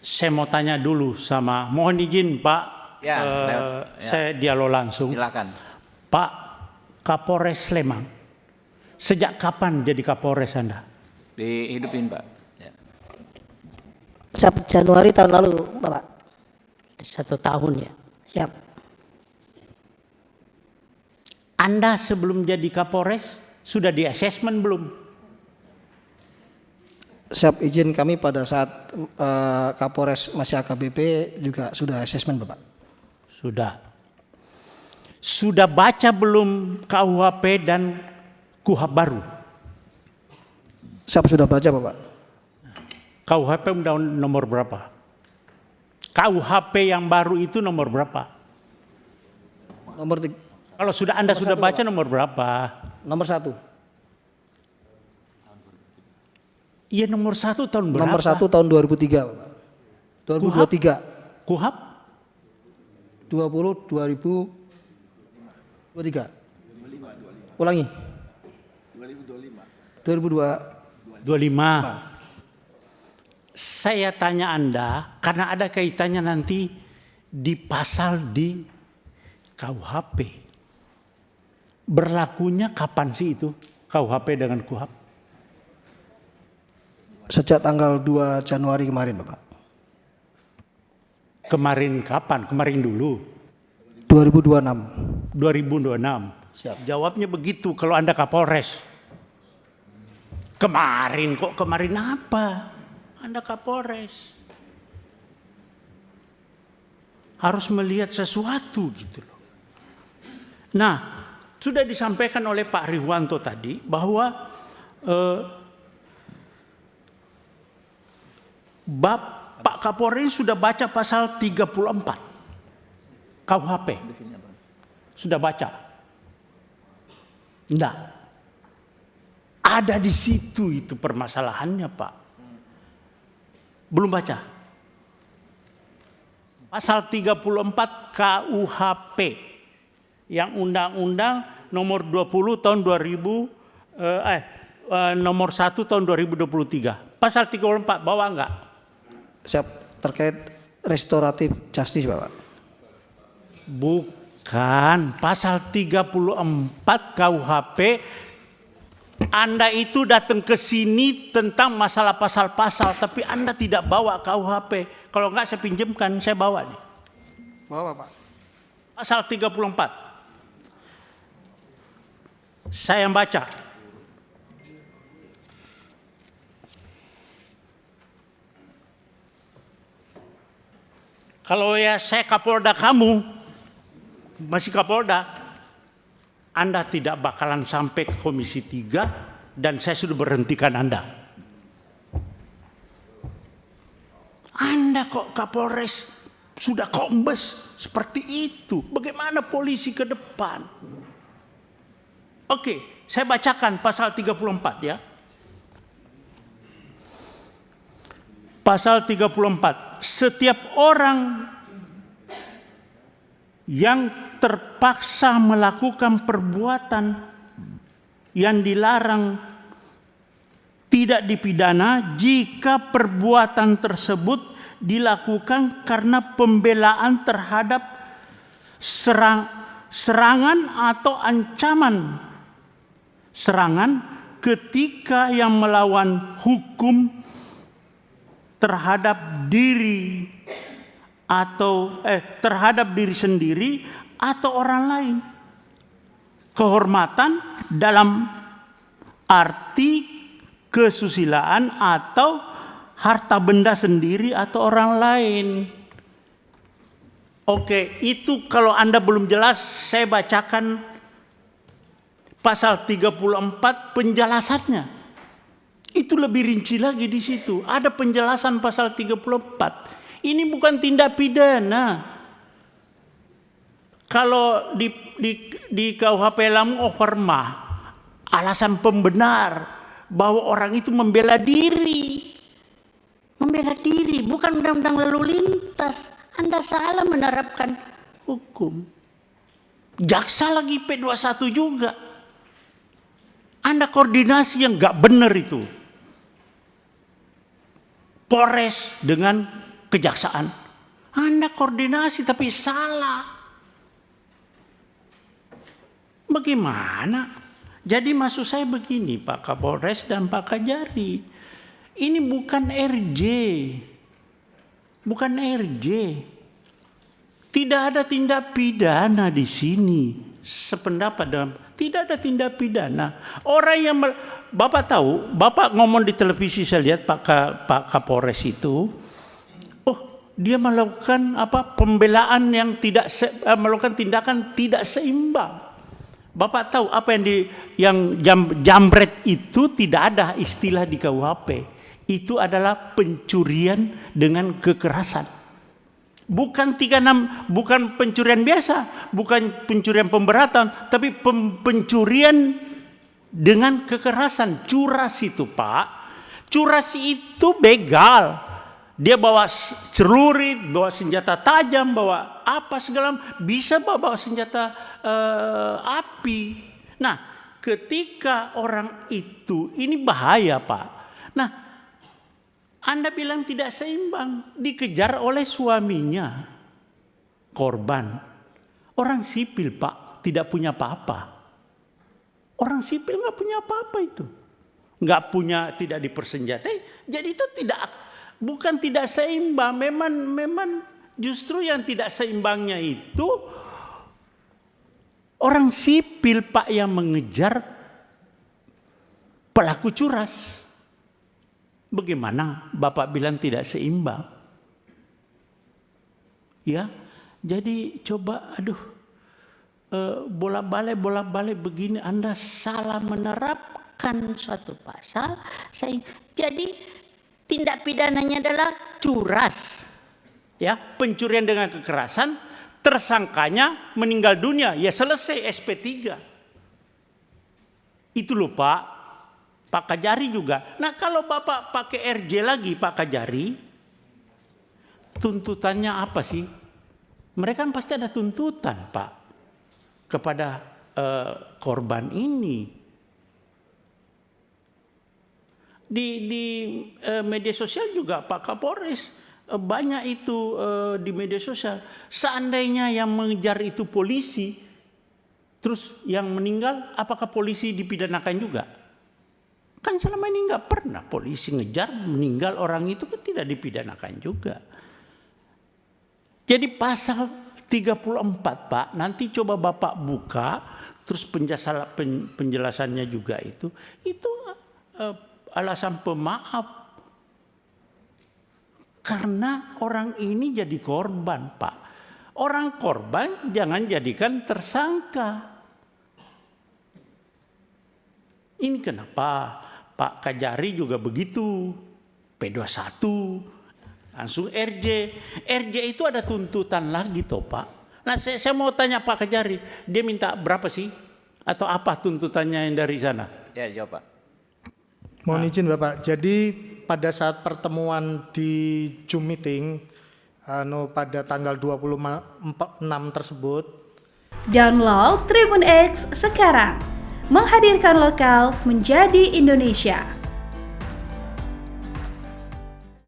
Saya mau tanya dulu sama, mohon izin Pak, saya dialog langsung. Silakan. Pak Kapolres Sleman, sejak kapan jadi Kapolres Anda? Dihidupin Pak. Ya. Januari tahun lalu Bapak. 1 tahun ya? Siap. Anda sebelum jadi Kapolres sudah di assessment belum? Siap, izin kami pada saat Kapolres masih AKBP juga sudah asesmen Bapak. Sudah. Sudah baca belum KUHP dan KUHP baru? Siap, sudah baca Bapak. KUHP undang nomor berapa? KUHP yang baru itu nomor berapa? Nomor Kalau sudah Anda sudah baca Bapak. Nomor berapa? Nomor 1. Iya, nomor 1 tahun berapa? Nomor 1 tahun 2003 Bapak. 2023. KUHP? 2023. Ulangi. 25. Saya tanya Anda karena ada kaitannya nanti di pasal di KUHP. Berlakunya kapan sih itu KUHP dengan KUHP? Sejak tanggal 2 Januari kemarin Bapak. Kemarin kapan? Kemarin dulu. 2026. 2026. Siap. Jawabnya begitu kalau Anda Kapolres. Kemarin kok, kemarin apa? Anda Kapolres. Harus melihat sesuatu gitu loh. Nah, sudah disampaikan oleh Pak Riwanto tadi bahwa Pak Kapolres sudah baca pasal 34 KUHP. Sudah baca? Enggak. Ada di situ itu permasalahannya Pak. Belum baca. Pasal 34 KUHP yang undang-undang nomor 20 tahun 2000 nomor 1 tahun 2023. Pasal 34 bawa enggak? Siap, terkait restoratif justice Bapak. Bukan, pasal 34 KUHP. Anda itu datang ke sini tentang masalah pasal-pasal, tapi Anda tidak bawa KUHP. Kalau enggak saya pinjamkan, saya bawa nih. Bawa Pak. Pasal 34. Saya yang baca. Kalau ya saya Kapolda kamu, masih Kapolda, Anda tidak bakalan sampai ke Komisi 3 dan saya sudah berhentikan Anda. Anda kok Kapolres sudah kombes seperti itu. Bagaimana polisi ke depan? Oke, saya bacakan pasal 34 ya. Pasal 34. Setiap orang yang terpaksa melakukan perbuatan yang dilarang tidak dipidana jika perbuatan tersebut dilakukan karena pembelaan terhadap serangan atau ancaman serangan ketika yang melawan hukum terhadap diri atau terhadap diri sendiri atau orang lain. Kehormatan dalam arti kesusilaan atau harta benda sendiri atau orang lain. Oke, itu kalau Anda belum jelas, saya bacakan pasal 34 penjelasannya. Itu lebih rinci lagi di situ. Ada penjelasan pasal 34. Ini bukan tindak pidana. Kalau di KUHP Lamu Overmah, alasan pembenar bahwa orang itu membela diri. Membela diri, bukan undang-undang lalu lintas. Anda salah menerapkan hukum. Jaksa lagi P21 juga. Anda koordinasi yang nggak benar itu. Polres dengan kejaksaan. Anda koordinasi tapi salah. Bagaimana? Jadi maksud saya begini Pak Kapolres dan Pak Kajari. Ini bukan RJ. Bukan RJ. Tidak ada tindak pidana di sini. Sependapat dalam tidak ada tindak pidana. Orang yang Bapak tahu, Bapak ngomong di televisi saya lihat Pak Kapolres itu, dia melakukan pembelaan yang melakukan tindakan tidak seimbang. Bapak tahu apa yang jambret itu tidak ada istilah di KUHP. Itu adalah pencurian dengan kekerasan. Bukan 36, bukan pencurian biasa, bukan pencurian pemberatan, tapi pencurian dengan kekerasan. Curas itu Pak, curas itu begal. Dia bawa celurit, bawa senjata tajam, bawa apa segala, bisa bawa senjata api. Nah, ketika orang itu, ini bahaya Pak. Nah, Anda bilang tidak seimbang, dikejar oleh suaminya, korban. Orang sipil Pak, tidak punya apa-apa. Orang sipil nggak punya apa-apa itu. Nggak punya, tidak dipersenjatai, jadi itu bukan tidak seimbang, memang justru yang tidak seimbangnya itu orang sipil Pak yang mengejar pelaku curas. Bagaimana Bapak bilang tidak seimbang? Ya, jadi coba bolak-balik begini, Anda salah menerapkan suatu pasal. Jadi tindak pidananya adalah curas. Ya, pencurian dengan kekerasan, tersangkanya meninggal dunia, ya selesai SP3. Itu loh Pak Kajari juga. Nah, kalau Bapak pakai RJ lagi Pak Kajari, tuntutannya apa sih? Mereka kan pasti ada tuntutan Pak kepada korban ini. Di media sosial juga Pak Kapolres banyak itu di media sosial. Seandainya yang mengejar itu polisi, terus yang meninggal, apakah polisi dipidanakan juga? Kan selama ini nggak pernah polisi ngejar meninggal orang itu kan tidak dipidanakan juga. Jadi pasal 34 Pak, nanti coba Bapak buka, terus penjelasannya juga itu alasan pemaaf. Karena orang ini jadi korban Pak. Orang korban jangan jadikan tersangka. Ini kenapa Pak Kajari juga begitu. P21 langsung RJ. RJ itu ada tuntutan lagi toh Pak. Nah saya mau tanya Pak Kajari, dia minta berapa sih? Atau apa tuntutannya yang dari sana? Ya, jawab Pak. Mohon izin Bapak, jadi pada saat pertemuan di Zoom meeting pada tanggal 26 tersebut. Download Tribun X sekarang, menghadirkan lokal menjadi Indonesia.